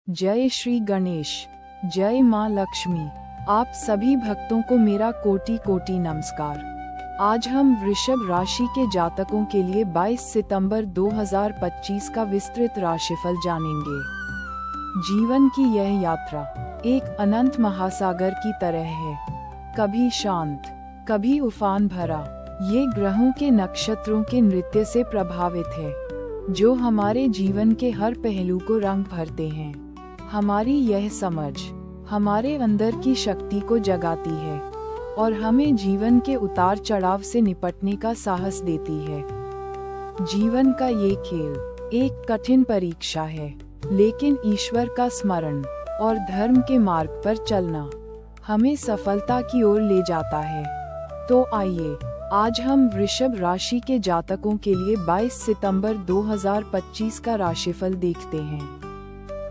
जय श्री गणेश, जय माँ लक्ष्मी। आप सभी भक्तों को मेरा कोटि कोटि नमस्कार। आज हम वृषभ राशि के जातकों के लिए 22 सितंबर 2025 का विस्तृत राशिफल जानेंगे। जीवन की यह यात्रा एक अनंत महासागर की तरह है, कभी शांत, कभी उफान भरा। ये ग्रहों के नक्षत्रों के नृत्य से प्रभावित है, जो हमारे जीवन के हर पहलू को रंग भरते हैं। हमारी यह समझ हमारे अंदर की शक्ति को जगाती है और हमें जीवन के उतार चढ़ाव से निपटने का साहस देती है। जीवन का ये खेल एक कठिन परीक्षा है, लेकिन ईश्वर का स्मरण और धर्म के मार्ग पर चलना हमें सफलता की ओर ले जाता है। तो आइए आज हम वृषभ राशि के जातकों के लिए 22 सितंबर 2025 का राशिफल देखते हैं।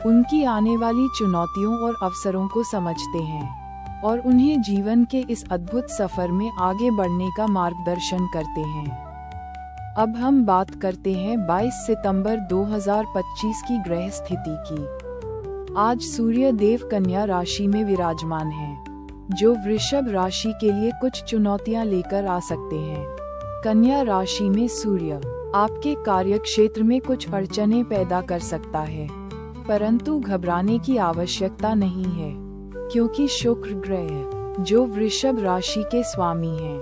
उनकी आने वाली चुनौतियों और अवसरों को समझते हैं और उन्हें जीवन के इस अद्भुत सफर में आगे बढ़ने का मार्गदर्शन करते हैं। अब हम बात करते हैं 22 सितंबर 2025 की ग्रह स्थिति की। आज सूर्य देव कन्या राशि में विराजमान हैं, जो वृषभ राशि के लिए कुछ चुनौतियां लेकर आ सकते हैं। कन्या राशि में सूर्य आपके कार्यक्षेत्र में कुछ अड़चनें पैदा कर सकता है, परंतु घबराने की आवश्यकता नहीं है, क्योंकि शुक्र ग्रह, जो वृषभ राशि के स्वामी हैं,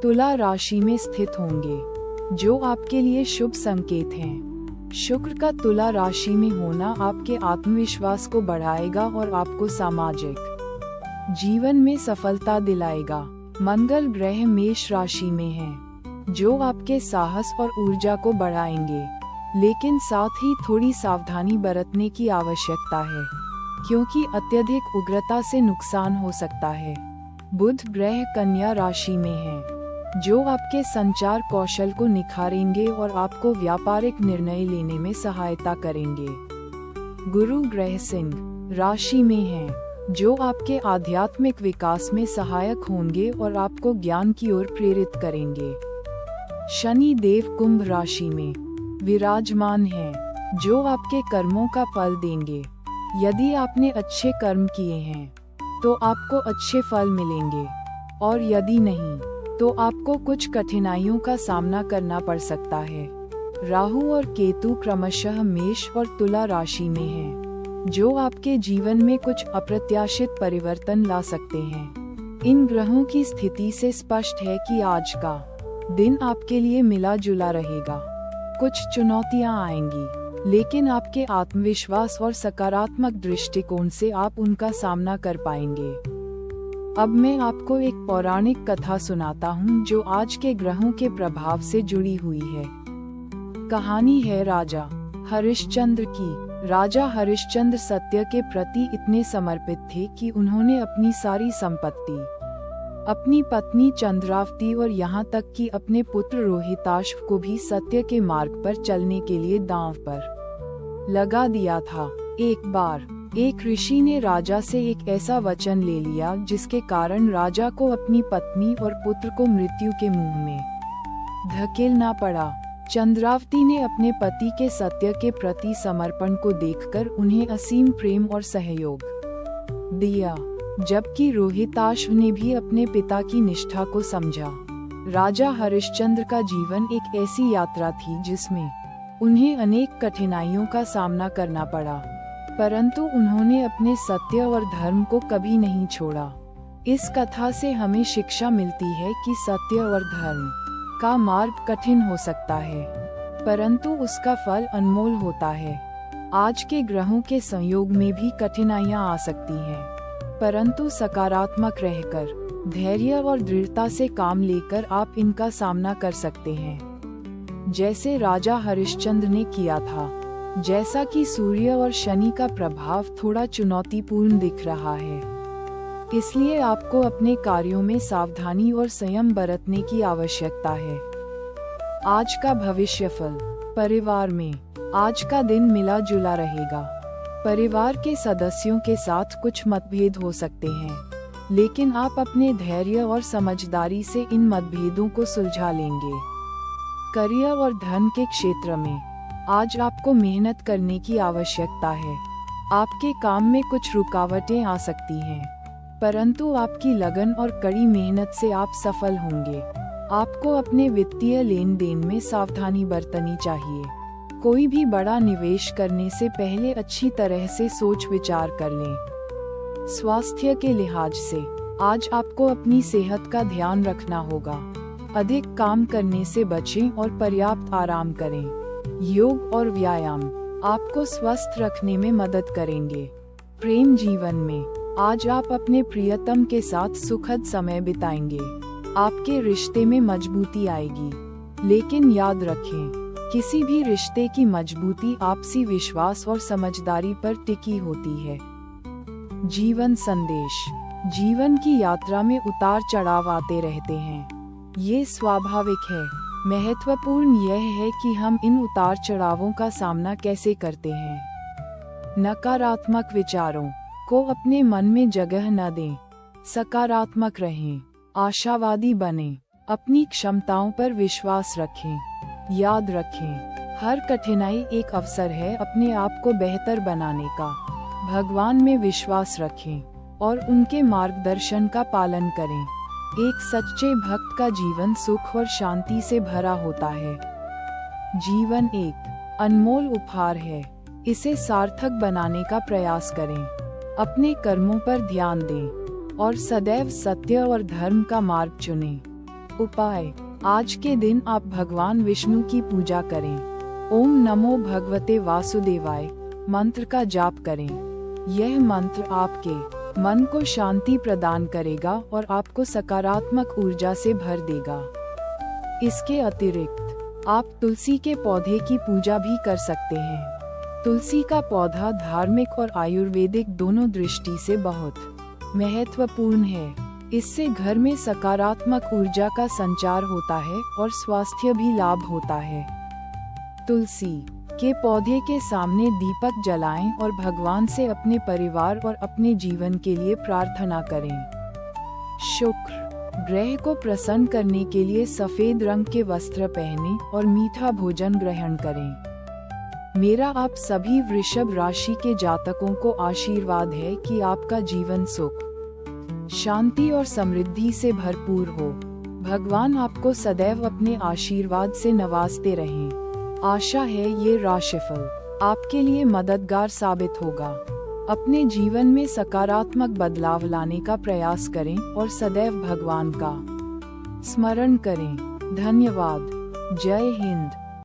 तुला राशि में स्थित होंगे, जो आपके लिए शुभ संकेत हैं। शुक्र का तुला राशि में होना आपके आत्मविश्वास को बढ़ाएगा और आपको सामाजिक जीवन में सफलता दिलाएगा। मंगल ग्रह मेष राशि में है, जो आपके साहस और ऊर्जा को बढ़ाएंगे, लेकिन साथ ही थोड़ी सावधानी बरतने की आवश्यकता है, क्योंकि अत्यधिक उग्रता से नुकसान हो सकता है। बुध ग्रह कन्या राशि में है, जो आपके संचार कौशल को निखारेंगे और आपको व्यापारिक निर्णय लेने में सहायता करेंगे। गुरु ग्रह सिंह राशि में है, जो आपके आध्यात्मिक विकास में सहायक होंगे और आपको ज्ञान की ओर प्रेरित करेंगे। शनि देव कुंभ राशि में विराजमान हैं, जो आपके कर्मों का फल देंगे। यदि आपने अच्छे कर्म किए हैं, तो आपको अच्छे फल मिलेंगे, और यदि नहीं, तो आपको कुछ कठिनाइयों का सामना करना पड़ सकता है। राहु और केतु क्रमशः मेष और तुला राशि में हैं, जो आपके जीवन में कुछ अप्रत्याशित परिवर्तन ला सकते हैं। इन ग्रहों की स्थिति से स्पष्ट है कि आज का दिन आपके लिए मिला जुला रहेगा। कुछ चुनौतियां आएंगी, लेकिन आपके आत्मविश्वास और सकारात्मक दृष्टिकोण से आप उनका सामना कर पाएंगे। अब मैं आपको एक पौराणिक कथा सुनाता हूँ, जो आज के ग्रहों के प्रभाव से जुड़ी हुई है। कहानी है राजा हरिश्चंद्र की। राजा हरिश्चंद्र सत्य के प्रति इतने समर्पित थे कि उन्होंने अपनी सारी संपत्ति, अपनी पत्नी चंद्रावती और यहाँ तक कि अपने पुत्र रोहिताश्व को भी सत्य के मार्ग पर चलने के लिए दांव पर लगा दिया था। एक बार एक ऋषि ने राजा से एक ऐसा वचन ले लिया, जिसके कारण राजा को अपनी पत्नी और पुत्र को मृत्यु के मुंह में धकेलना पड़ा। चंद्रावती ने अपने पति के सत्य के प्रति समर्पण को देखकर उन्हें असीम प्रेम और सहयोग दिया, जबकि रोहिताश्व ने भी अपने पिता की निष्ठा को समझा। राजा हरिश्चंद्र का जीवन एक ऐसी यात्रा थी जिसमें उन्हें अनेक कठिनाइयों का सामना करना पड़ा, परंतु उन्होंने अपने सत्य और धर्म को कभी नहीं छोड़ा। इस कथा से हमें शिक्षा मिलती है कि सत्य और धर्म का मार्ग कठिन हो सकता है, परंतु उसका फल अनमोल होता है। आज के ग्रहों के संयोग में भी कठिनाइयां आ सकती हैं, परंतु सकारात्मक रहकर, धैर्य और दृढ़ता से काम लेकर आप इनका सामना कर सकते हैं, जैसे राजा हरिश्चंद्र ने किया था। जैसा कि सूर्य और शनि का प्रभाव थोड़ा चुनौतीपूर्ण दिख रहा है, इसलिए आपको अपने कार्यों में सावधानी और संयम बरतने की आवश्यकता है। आज का भविष्यफल। परिवार में आज का दिन मिला जुला रहेगा। परिवार के सदस्यों के साथ कुछ मतभेद हो सकते हैं, लेकिन आप अपने धैर्य और समझदारी से इन मतभेदों को सुलझा लेंगे। करियर और धन के क्षेत्र में आज आपको मेहनत करने की आवश्यकता है। आपके काम में कुछ रुकावटें आ सकती हैं, परंतु आपकी लगन और कड़ी मेहनत से आप सफल होंगे। आपको अपने वित्तीय लेन देन में सावधानी बरतनी चाहिए। कोई भी बड़ा निवेश करने से पहले अच्छी तरह से सोच विचार कर लें। स्वास्थ्य के लिहाज से आज आपको अपनी सेहत का ध्यान रखना होगा। अधिक काम करने से बचें और पर्याप्त आराम करें। योग और व्यायाम आपको स्वस्थ रखने में मदद करेंगे। प्रेम जीवन में आज आप अपने प्रियतम के साथ सुखद समय बिताएंगे। आपके रिश्ते में मजबूती आएगी, लेकिन याद रखें, किसी भी रिश्ते की मजबूती आपसी विश्वास और समझदारी पर टिकी होती है। जीवन संदेश। जीवन की यात्रा में उतार चढ़ाव आते रहते हैं, ये स्वाभाविक है। महत्वपूर्ण यह है कि हम इन उतार चढ़ावों का सामना कैसे करते हैं। नकारात्मक विचारों को अपने मन में जगह न दें। सकारात्मक रहें, आशावादी बनें, अपनी क्षमताओं पर विश्वास रखें। याद रखें, हर कठिनाई एक अवसर है अपने आप को बेहतर बनाने का। भगवान में विश्वास रखें और उनके मार्गदर्शन का पालन करें। एक सच्चे भक्त का जीवन सुख और शांति से भरा होता है। जीवन एक अनमोल उपहार है, इसे सार्थक बनाने का प्रयास करें। अपने कर्मों पर ध्यान दें और सदैव सत्य और धर्म का मार्ग चुनें। उपाय। आज के दिन आप भगवान विष्णु की पूजा करें। ओम नमो भगवते वासुदेवाय मंत्र का जाप करें। यह मंत्र आपके मन को शांति प्रदान करेगा और आपको सकारात्मक ऊर्जा से भर देगा। इसके अतिरिक्त आप तुलसी के पौधे की पूजा भी कर सकते हैं। तुलसी का पौधा धार्मिक और आयुर्वेदिक दोनों दृष्टि से बहुत महत्वपूर्ण है। इससे घर में सकारात्मक ऊर्जा का संचार होता है और स्वास्थ्य भी लाभ होता है। तुलसी के पौधे के सामने दीपक जलाएं और भगवान से अपने परिवार और अपने जीवन के लिए प्रार्थना करें। शुक्र ग्रह को प्रसन्न करने के लिए सफेद रंग के वस्त्र पहनें और मीठा भोजन ग्रहण करें। मेरा आप सभी वृषभ राशि के जातकों को आशीर्वाद है कि आपका जीवन सुख, शांति और समृद्धि से भरपूर हो। भगवान आपको सदैव अपने आशीर्वाद से नवाजते रहें। आशा है ये राशिफल आपके लिए मददगार साबित होगा। अपने जीवन में सकारात्मक बदलाव लाने का प्रयास करें और सदैव भगवान का स्मरण करें। धन्यवाद। जय हिंद।